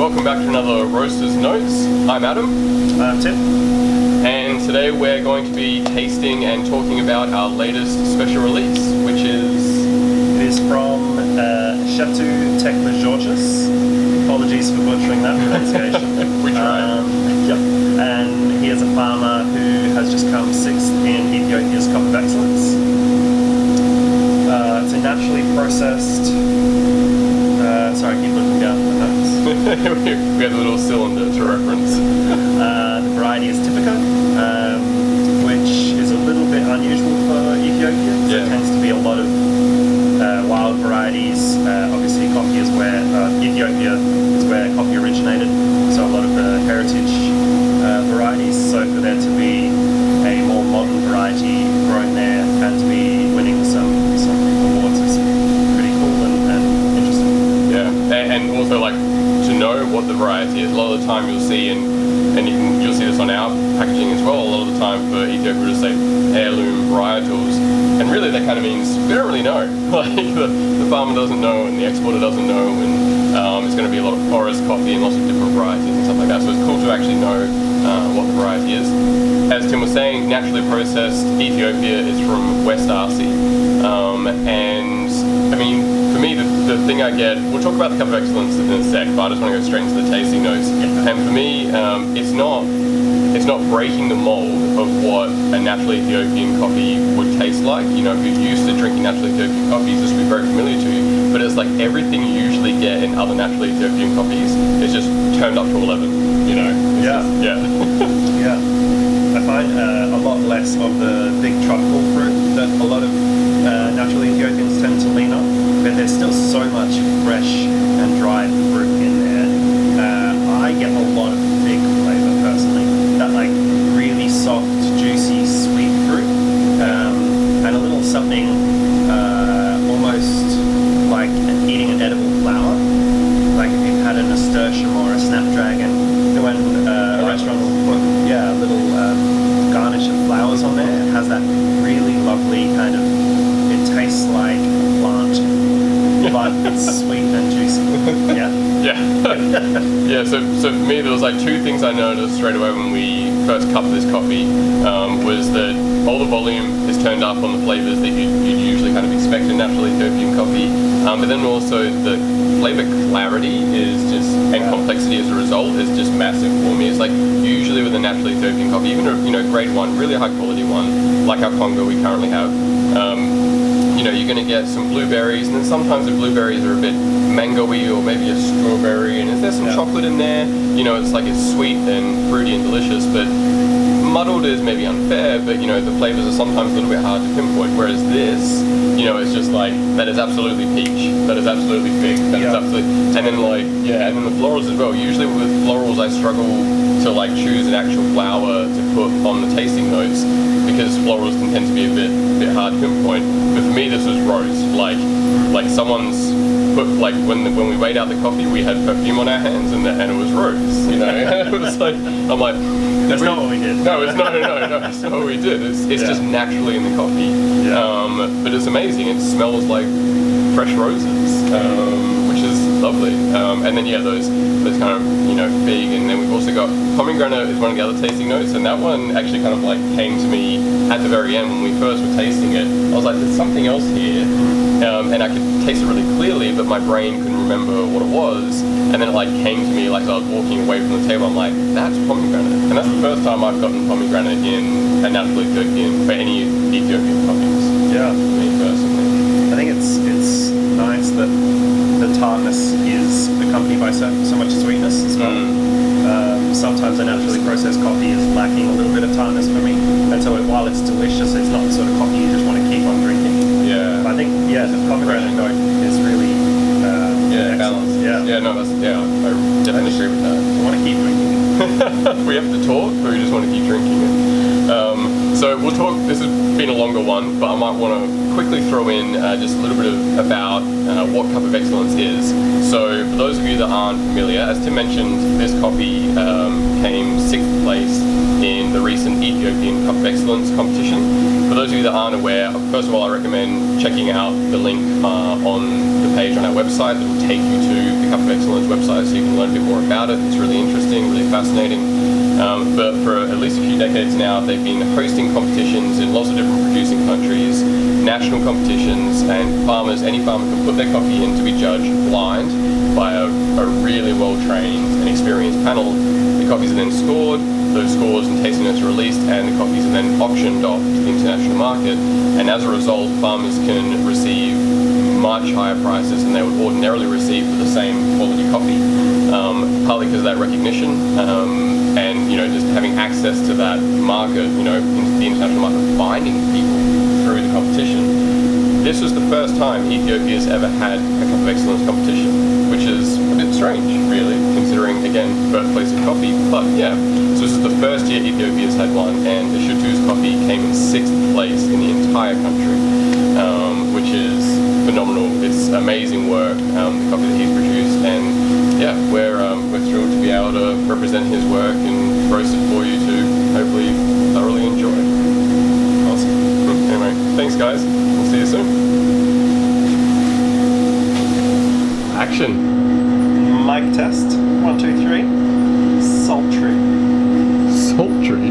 Welcome back to another Roasters Notes. I'm Adam. I'm Tim. And today we're going to be tasting and talking about our latest special release, which is... It is from Eshetu Teklegiorgis. Apologies for butchering that pronunciation. We tried. Yep. And he is a farmer who has just come 6th in Ethiopia's Cup of Excellence. It's a naturally processed... sorry, keep looking down at the notes. We have a little cylinder to reference. The variety is Typica, which is a little bit unusual for Ethiopia. Yeah. There tends to be a lot of wild varieties. Obviously, coffee is where Ethiopia is where coffee originated, so a lot of the heritage varieties. So for there to be a more modern variety grown there and to be winning some awards is pretty cool and interesting. Yeah, and also like to know what the variety is. A lot of the time you'll see, and you'll see this on our packaging as well, a lot of the time for Ethiopia will say heirloom varietals, and really that kind of means we don't really know. Like the farmer doesn't know and the exporter doesn't know, and it's going to be a lot of forest coffee and lots of different varieties and stuff like that, so it's cool to actually know what the variety is. As Tim was saying, naturally processed Ethiopia is from West Arsi, and I mean, for me, the thing I get, we'll talk about the Cup of Excellence in a sec, but I just want to go straight into the tasting notes. And for me, it's not breaking the mold of what a natural Ethiopian coffee would taste like. You know, if you're used to drinking natural Ethiopian coffees, this will be very familiar to you. But it's like everything you usually get in other natural Ethiopian coffees is just turned up to 11. You know? Yeah. I find a lot less of the big tropical fruit that a lot of natural Ethiopians tend to lean on, but there's still so much fresh and dried fruit in there. I get a lot of fig flavour personally, that like really soft, juicy, sweet fruit, and a little something almost like eating an edible flower, like if you've had a nasturtium or a snapdragon. When a restaurant will put a little garnish of flowers on there, it has that really lovely kind of, it tastes like a plant, but it's sweet and juicy. Yeah, so for me there was like two things I noticed straight away when we first cupped this coffee, was that all the volume is turned up on the flavours that you'd usually kind of expect in natural Ethiopian coffee, but then also the flavour clarity is just, and complexity as a result, is just massive for me. It's like usually with a natural Ethiopian coffee, even a grade one, really high quality one, like our Congo we currently have, you're going to get some blueberries, and then sometimes the blueberries are a bit mango-y or maybe a strawberry, and is there some chocolate in there? It's like it's sweet and fruity and delicious, but muddled is maybe unfair, but the flavors are sometimes a little bit hard to pinpoint, whereas this, it's just like, that is absolutely peach, that is absolutely fig, that is absolutely, and then the florals as well. Usually with florals I struggle to like choose an actual flower to put on the tasting notes, because florals can tend to be a bit hard to pinpoint, but for me this was rose, like someone's put, like when we weighed out the coffee, we had perfume on our hands, and it was rose, it was like, I'm like, that's not what we did. No, it's not what we did. It's just naturally in the coffee. But it's amazing. It smells like fresh roses, which is lovely. And then those kind of fig, and then we've also got pomegranate is one of the other tasting notes, and that one actually kind of like came to me at the very end when we first were tasting it. I was like, there's something else here, and I could taste it really clearly, but my brain couldn't remember what it was. And then it like came to me like as I was walking away from the table. I'm like, that's pomegranate, and that's the first time I've gotten pomegranate in a natural Ethiopian for any Ethiopian coffees. Yeah, me personally. I think it's nice that the tartness is accompanied by so much sweetness as well. Sometimes a naturally processed coffee is lacking a little bit of tartness for me, and so while it's delicious, it's not the sort of coffee you just want to keep on drinking. Yeah. But I think the pomegranate note is really balanced. I definitely agree with that. I want to keep drinking it. We have to talk, or we just want to keep drinking it? So we'll talk, this has been a longer one, but I might want to quickly throw in just a little bit about what Cup of Excellence is. So for those of you that aren't familiar, as Tim mentioned, this coffee came 6th place in the recent Ethiopian Cup of Excellence competition. For those of you that aren't aware, first of all, I recommend checking out the link on the page on our website that will take you to the Cup of Excellence website so you can learn a bit more about it. It's really interesting, really fascinating. But for at least a few decades now, they've been hosting competitions in lots of different producing countries, national competitions, and farmers, any farmer can put their coffee in to be judged blind by a really well-trained and experienced panel. The coffees are then scored, those scores and tasting notes are released, and the coffees are then auctioned off to the international market. And as a result, farmers can receive much higher prices than they would ordinarily receive for the same quality coffee, partly because of that recognition, and just having access to that market, into the international market, finding people through the competition. This was the first time Ethiopia's ever had a Cup of Excellence competition, which is a bit strange, really, considering, again, birthplace of coffee. But yeah, so this is the first year Ethiopia's had one, and Eshetu's coffee came in 6th place in the entire country, which is phenomenal. It's amazing work, the coffee that he's produced, and yeah, we're thrilled to be able to represent his work and roast it for you to hopefully thoroughly enjoy. Awesome. Anyway, thanks guys. We'll see you soon. Action. Mic test. 1, 2, 3. Sultry. Sultry?